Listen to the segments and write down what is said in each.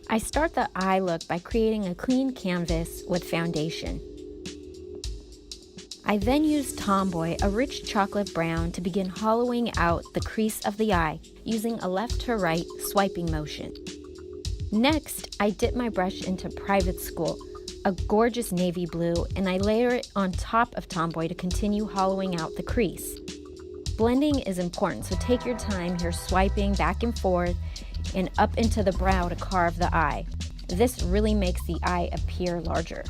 I start the eye look by creating a clean canvas with foundation. I then use Tomboy, a rich chocolate brown, to begin hollowing out the crease of the eye using a left to right swiping motion. Next, I dip my brush into Private School, a gorgeous navy blue, and I layer it on top of Tomboy to continue hollowing out the crease. Blending is important, so take your time here swiping back and forth and up into the brow to carve the eye. This really makes the eye appear larger.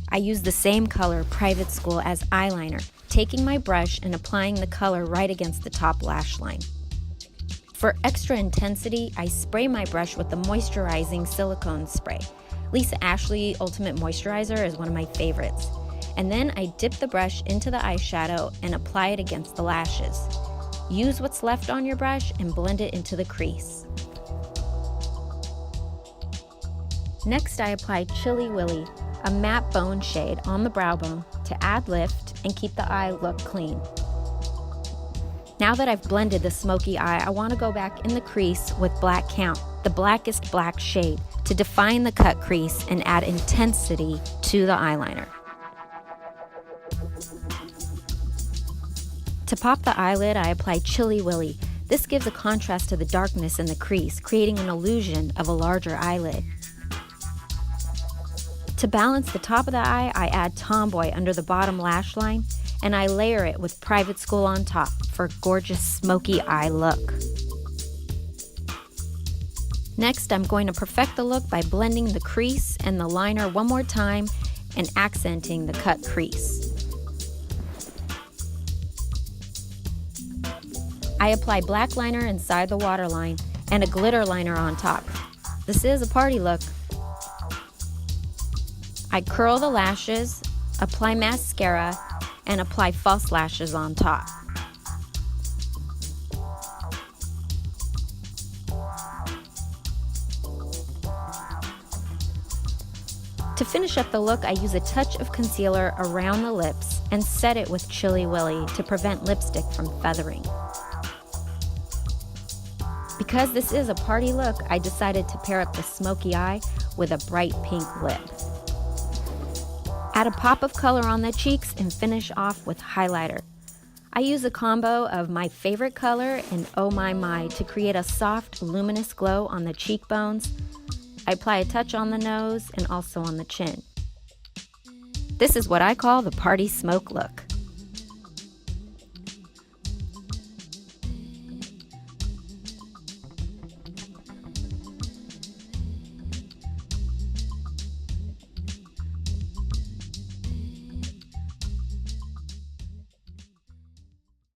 I use the same color, Private School, as eyeliner, taking my brush and applying the color right against the top lash line. For extra intensity, I spray my brush with the moisturizing silicone spray. Lisa Ashley Ultimate Moisturizer is one of my favorites. And then I dip the brush into the eyeshadow and apply it against the lashes. Use what's left on your brush and blend it into the crease. Next, I apply Chilly Willy, a matte bone shade on the brow bone to add lift and keep the eye look clean. Now that I've blended the smoky eye, I want to go back in the crease with Black Count, the blackest black shade, to define the cut crease and add intensity to the eyeliner. To pop the eyelid, I apply Chilly Willy. This gives a contrast to the darkness in the crease, creating an illusion of a larger eyelid. To balance the top of the eye, I add Tomboy under the bottom lash line, and I layer it with Private School on top for a gorgeous smoky eye look. Next, I'm going to perfect the look by blending the crease and the liner one more time and accenting the cut crease. I apply black liner inside the waterline and a glitter liner on top. This is a party look. I curl the lashes, apply mascara, and apply false lashes on top. To finish up the look, I use a touch of concealer around the lips and set it with Chilly Willy to prevent lipstick from feathering. Because this is a party look, I decided to pair up the smoky eye with a bright pink lip. Add a pop of color on the cheeks and finish off with highlighter. I use a combo of my favorite color and Oh My My to create a soft, luminous glow on the cheekbones. I apply a touch on the nose and also on the chin. This is what I call the party smoke look.